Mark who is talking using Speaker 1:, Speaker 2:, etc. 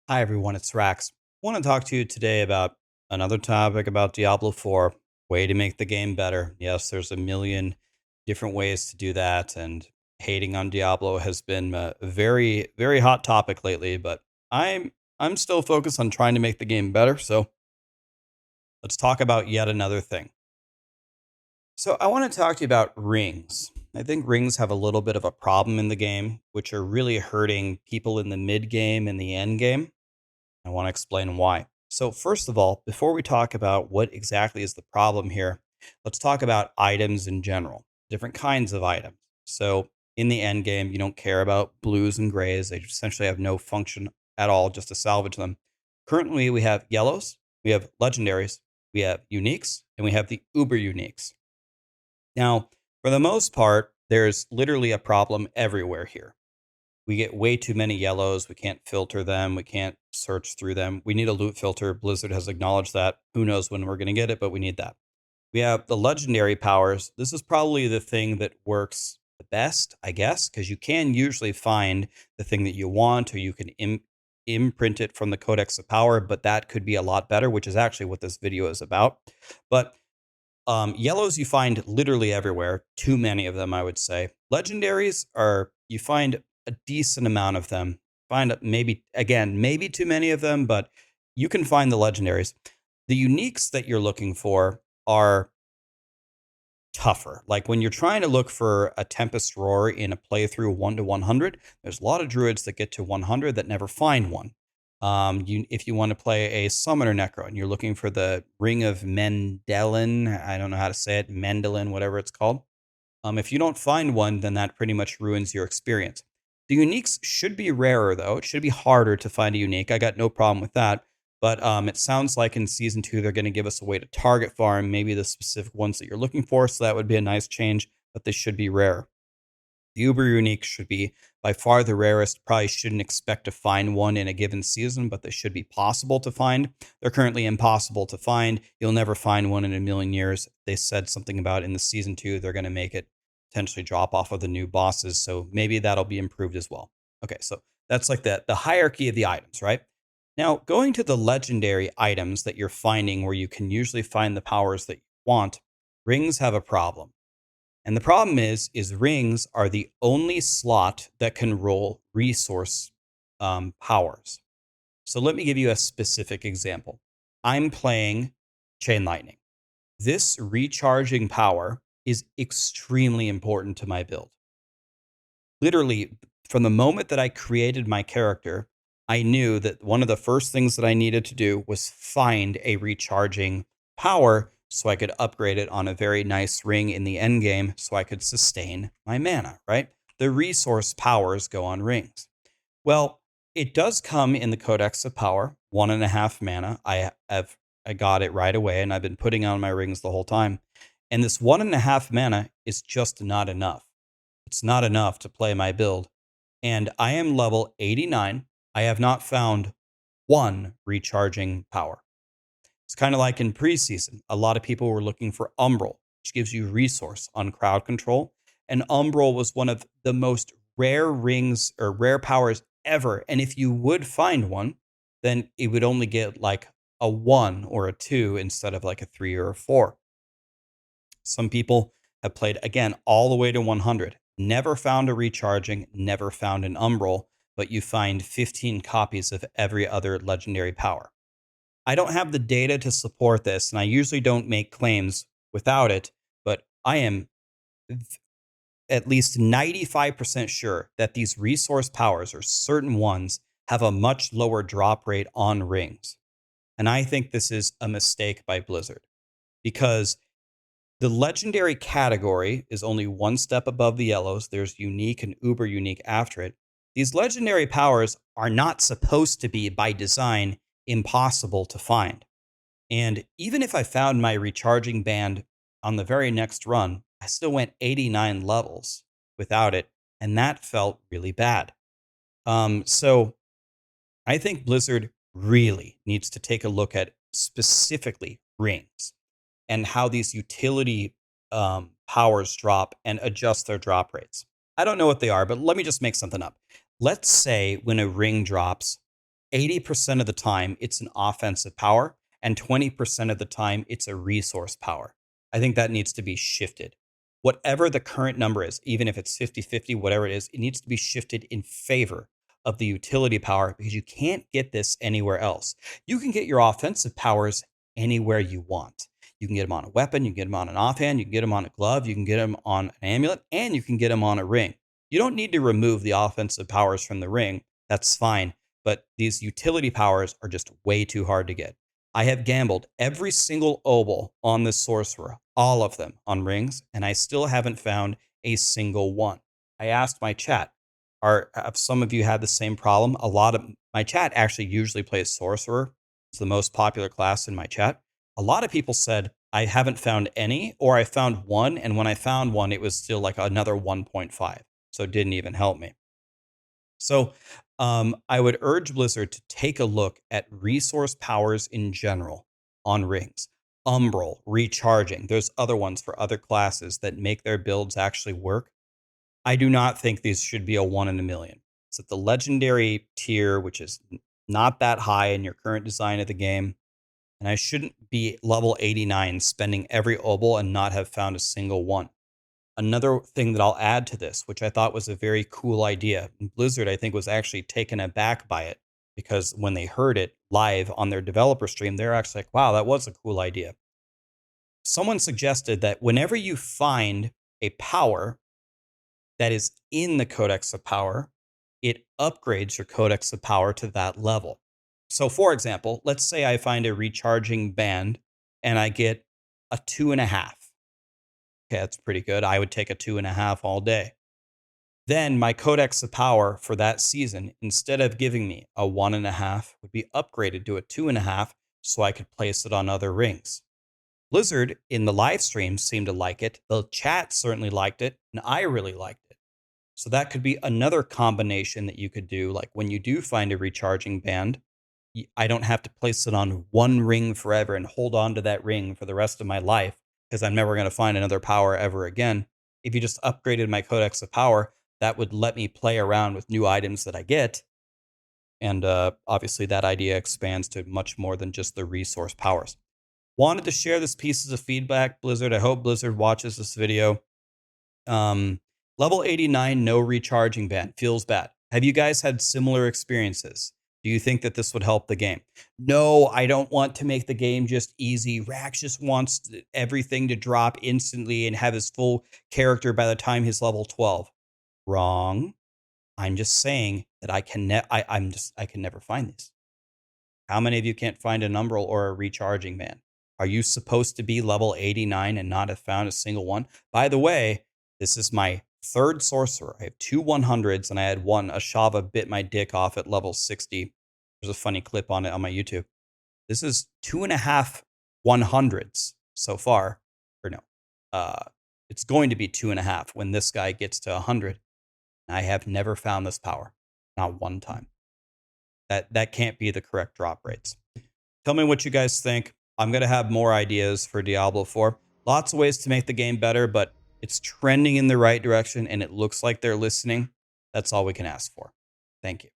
Speaker 1: Hi everyone, it's Rax. I want to talk to you today about another topic about Diablo 4, way to make the game better. Yes, there's a million different ways to do that, and hating on Diablo has been a very, very hot topic lately, but I'm still focused on trying to make the game better, so let's talk about yet another thing. So I want to talk to you about rings. I think rings have a little bit of a problem in the game, which are really hurting people in the mid game and the end game. I want to explain why. So, first of all, before we talk about what exactly is the problem here, let's talk about items in general, different kinds of items. So, in the end game, you don't care about blues and grays. They essentially have no function at all just to salvage them. Currently, we have yellows, we have legendaries, we have uniques, and we have the uber uniques. Now, for the most part, there's literally a problem everywhere here. We get way too many yellows. We can't filter them. We can't search through them. We need a loot filter. Blizzard has acknowledged that. Who knows when we're going to get it, but we need that. We have the legendary powers. This is probably the thing that works the best, I guess, because you can usually find the thing that you want, or you can imprint it from the codex of power, but that could be a lot better, which is actually what this video is about. But yellows you find literally everywhere. Too many of them, I would say. Legendaries are you find a decent amount of them. Find maybe again maybe too many of them, but you can find the legendaries. The uniques that you're looking for are tougher. Like when you're trying to look for a Tempest Roar in a playthrough 1 to 100, there's a lot of druids that get to 100 that never find one. If you want to play a Summoner Necro and you're looking for the Ring of Mendelin, I don't know how to say it, Mendelin, whatever it's called. If you don't find one, then that pretty much ruins your experience. The uniques should be rarer, though. It should be harder to find a unique. I got no problem with that. But it sounds like in season 2, they're going to give us a way to target farm, maybe the specific ones that you're looking for. So that would be a nice change, but they should be rare. The Uber Unique should be by far the rarest. Probably shouldn't expect to find one in a given season, but they should be possible to find. They're currently impossible to find. You'll never find one in a million years. They said something about in the season 2, they're going to make it potentially drop off of the new bosses. So maybe that'll be improved as well. Okay, so that's like the hierarchy of the items, right? Now, going to the legendary items that you're finding where you can usually find the powers that you want, rings have a problem. And the problem is rings are the only slot that can roll resource powers. So let me give you a specific example. I'm playing Chain Lightning. This recharging power is extremely important to my build. Literally, from the moment that I created my character, I knew that one of the first things that I needed to do was find a recharging power so I could upgrade it on a very nice ring in the end game so I could sustain my mana, right? The resource powers go on rings. Well, it does come in the Codex of Power, 1.5 mana. I got it right away, and I've been putting on my rings the whole time. And this 1.5 mana is just not enough. It's not enough to play my build. And I am level 89. I have not found one recharging power. It's kind of like in preseason. A lot of people were looking for Umbral, which gives you resource on crowd control. And Umbral was one of the most rare rings or rare powers ever. And if you would find one, then it would only get like a 1 or a 2 instead of like a 3 or a 4. Some people have played again all the way to 100, never found a recharging, never found an umbral, but you find 15 copies of every other legendary power. I don't have the data to support this, and I usually don't make claims without it, but I am at least 95% sure that these resource powers or certain ones have a much lower drop rate on rings. And I think this is a mistake by Blizzard because the legendary category is only one step above the yellows. There's unique and uber unique after it. These legendary powers are not supposed to be, by design, impossible to find. And even if I found my recharging band on the very next run, I still went 89 levels without it. And that felt really bad. So I think Blizzard really needs to take a look at specifically rings and how these utility powers drop and adjust their drop rates. I don't know what they are, but let me just make something up. Let's say when a ring drops, 80% of the time, it's an offensive power, and 20% of the time, it's a resource power. I think that needs to be shifted. Whatever the current number is, even if it's 50-50, whatever it is, it needs to be shifted in favor of the utility power because you can't get this anywhere else. You can get your offensive powers anywhere you want. You can get them on a weapon, you can get them on an offhand, you can get them on a glove, you can get them on an amulet, and you can get them on a ring. You don't need to remove the offensive powers from the ring. That's fine. But these utility powers are just way too hard to get. I have gambled every single obol on this sorcerer, all of them on rings, and I still haven't found a single one. I asked my chat, have some of you had the same problem? A lot of my chat actually usually plays sorcerer. It's the most popular class in my chat. A lot of people said, I haven't found any, or I found one, and when I found one, it was still like another 1.5. So it didn't even help me. So I would urge Blizzard to take a look at resource powers in general on rings. Umbral, recharging. There's other ones for other classes that make their builds actually work. I do not think these should be a 1 in a million. It's at the legendary tier, which is not that high in your current design of the game. And I shouldn't be level 89 spending every obol and not have found a single one. Another thing that I'll add to this, which I thought was a very cool idea, and Blizzard, I think, was actually taken aback by it because when they heard it live on their developer stream, they're actually like, wow, that was a cool idea. Someone suggested that whenever you find a power that is in the Codex of Power, it upgrades your Codex of Power to that level. So, for example, let's say I find a recharging band and I get a 2.5. Okay, that's pretty good. I would take a 2.5 all day. Then my Codex of Power for that season, instead of giving me a 1.5, would be upgraded to a 2.5 so I could place it on other rings. Blizzard in the live stream seemed to like it. The chat certainly liked it, and I really liked it. So that could be another combination that you could do. Like when you do find a recharging band, I don't have to place it on one ring forever and hold on to that ring for the rest of my life because I'm never going to find another power ever again. If you just upgraded my Codex of Power, that would let me play around with new items that I get. And obviously that idea expands to much more than just the resource powers. Wanted to share this pieces of feedback, Blizzard. I hope Blizzard watches this video. Level 89, no recharging band. Feels bad. Have you guys had similar experiences? Do you think that this would help the game? No, I don't want to make the game just easy. Rax just wants everything to drop instantly and have his full character by the time he's level 12. Wrong. I'm just saying that I can never find these. How many of you can't find a Umbral or a recharging man? Are you supposed to be level 89 and not have found a single one? By the way, this is my third sorcerer. I have 2 100s and I had one. Ashava bit my dick off at level 60. There's a funny clip on it on my YouTube. This is 2.5 100s so far. Or no, it's going to be 2.5 when this guy gets to 100. I have never found this power. Not one time. That can't be the correct drop rates. Tell me what you guys think. I'm going to have more ideas for Diablo 4. Lots of ways to make the game better, but it's trending in the right direction and it looks like they're listening. That's all we can ask for. Thank you.